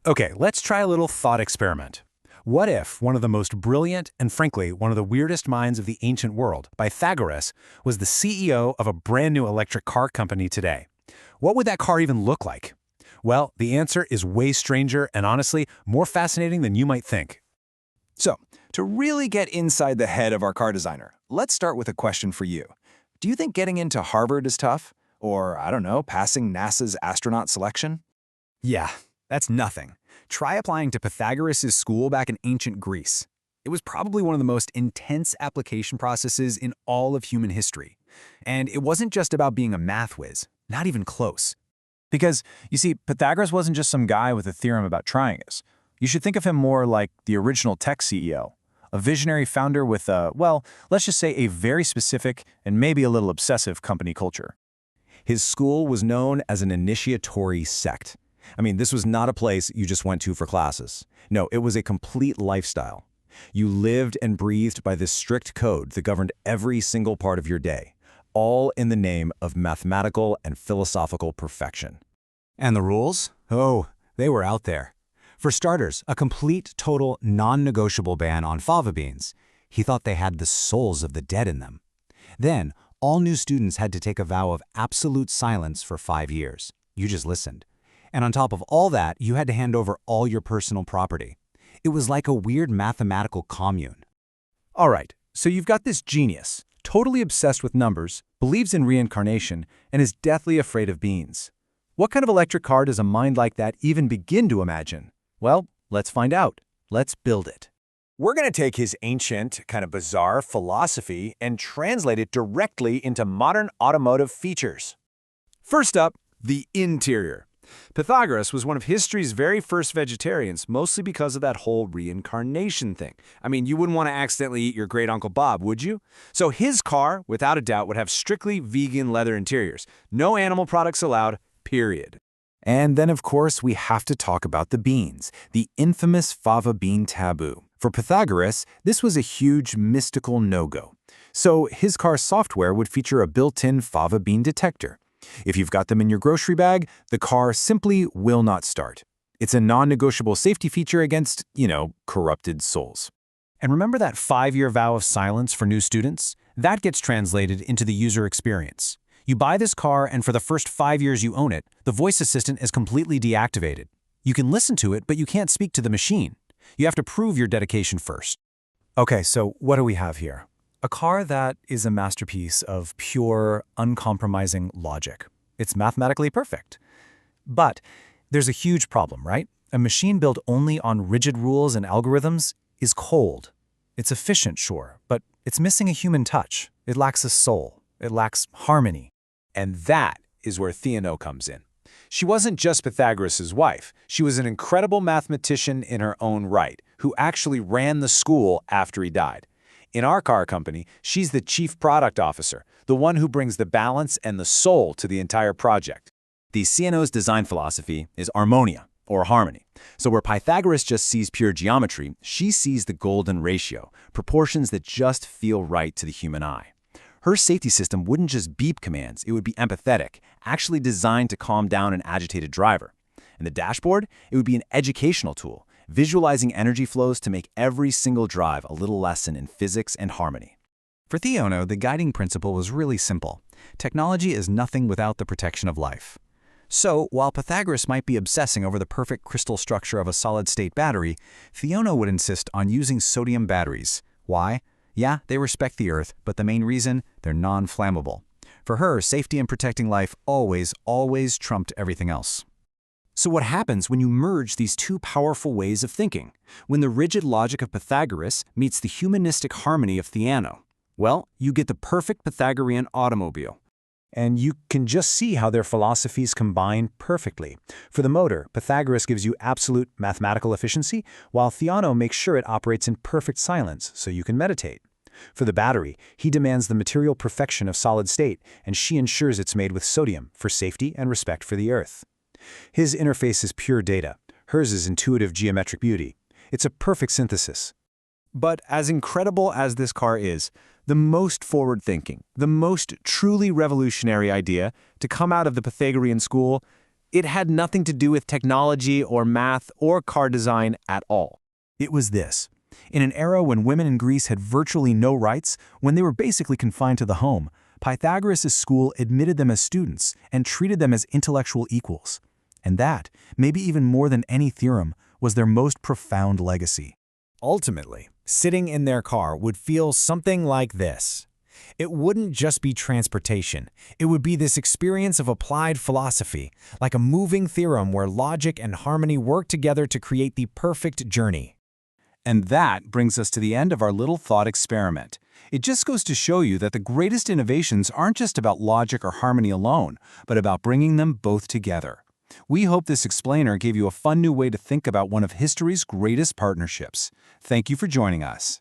Okay, let's try a little thought experiment. What if one of the most brilliant and frankly one of the weirdest minds of the ancient world, Pythagoras, was the CEO of a brand new electric car company today? What would that car even look like? Well, the answer is way stranger and honestly more fascinating than you might think. So, to really get inside the head of our car designer, let's start with a question for you. Do you think getting into Harvard is tough? Or, I don't know, passing NASA's astronaut selection? Yeah, that's nothing. Try applying to Pythagoras' school back in ancient Greece. It was probably one of the most intense application processes in all of human history. And it wasn't just about being a math whiz, not even close. Because, you see, Pythagoras wasn't just some guy with a theorem about triangles. You should think of him more like the original tech CEO, a visionary founder with well, let's just say a very specific and maybe a little obsessive company culture. His school was known as an initiatory sect. I mean, this was not a place you just went to for classes. No, it was a complete lifestyle. You lived and breathed by this strict code that governed every single part of your day, all in the name of mathematical and philosophical perfection. And the rules? Oh, they were out there. For starters, a complete, total, non-negotiable ban on fava beans. He thought they had the souls of the dead in them. Then, all new students had to take a vow of absolute silence for 5 years. You just listened. And on top of all that, you had to hand over all your personal property. It was like a weird mathematical commune. All right, so you've got this genius, totally obsessed with numbers, believes in reincarnation, and is deathly afraid of beans. What kind of electric car does a mind like that even begin to imagine? Well, let's find out. Let's build it. We're going to take his ancient, kind of bizarre philosophy and translate it directly into modern automotive features. First up, the interior. Pythagoras was one of history's very first vegetarians, mostly because of that whole reincarnation thing. I mean, you wouldn't want to accidentally eat your great-uncle Bob, would you? So his car, without a doubt, would have strictly vegan leather interiors. No animal products allowed, period. And then, of course, we have to talk about the beans, the infamous fava bean taboo. For Pythagoras, this was a huge mystical no-go. So his car's software would feature a built-in fava bean detector. If you've got them in your grocery bag, the car simply will not start. It's a non-negotiable safety feature against, corrupted souls. And remember that 5-year vow of silence for new students? That gets translated into the user experience. You buy this car, and for the first 5 years you own it, the voice assistant is completely deactivated. You can listen to it, but you can't speak to the machine. You have to prove your dedication first. Okay, so what do we have here? A car that is a masterpiece of pure, uncompromising logic. It's mathematically perfect. But there's a huge problem, right? A machine built only on rigid rules and algorithms is cold. It's efficient, sure, but it's missing a human touch. It lacks a soul. It lacks harmony. And that is where Theano comes in. She wasn't just Pythagoras' wife. She was an incredible mathematician in her own right, who actually ran the school after he died. In our car company, she's the chief product officer, the one who brings the balance and the soul to the entire project. The CNO's design philosophy is harmonia, or harmony. So where Pythagoras just sees pure geometry, she sees the golden ratio, proportions that just feel right to the human eye. Her safety system wouldn't just beep commands, it would be empathetic, actually designed to calm down an agitated driver. And the dashboard, it would be an educational tool, visualizing energy flows to make every single drive a little lesson in physics and harmony. For Theano, the guiding principle was really simple. Technology is nothing without the protection of life. So, while Pythagoras might be obsessing over the perfect crystal structure of a solid-state battery, Theano would insist on using sodium batteries. Why? Yeah, they respect the Earth, but the main reason, they're non-flammable. For her, safety and protecting life always trumped everything else. So what happens when you merge these two powerful ways of thinking? When the rigid logic of Pythagoras meets the humanistic harmony of Theano? Well, you get the perfect Pythagorean automobile. And you can just see how their philosophies combine perfectly. For the motor, Pythagoras gives you absolute mathematical efficiency, while Theano makes sure it operates in perfect silence so you can meditate. For the battery, he demands the material perfection of solid state, and she ensures it's made with sodium for safety and respect for the Earth. His interface is pure data. Hers is intuitive geometric beauty. It's a perfect synthesis. But as incredible as this car is, the most forward-thinking, the most truly revolutionary idea to come out of the Pythagorean school, It had nothing to do with technology or math or car design at all. It was this. In an era when women in Greece had virtually no rights, when they were basically confined to the home, Pythagoras' school admitted them as students and treated them as intellectual equals. And that, maybe even more than any theorem, was their most profound legacy. Ultimately, sitting in their car would feel something like this. It wouldn't just be transportation. It would be this experience of applied philosophy, like a moving theorem where logic and harmony work together to create the perfect journey. And that brings us to the end of our little thought experiment. It just goes to show you that the greatest innovations aren't just about logic or harmony alone, but about bringing them both together. We hope this explainer gave you a fun new way to think about one of history's greatest partnerships. Thank you for joining us.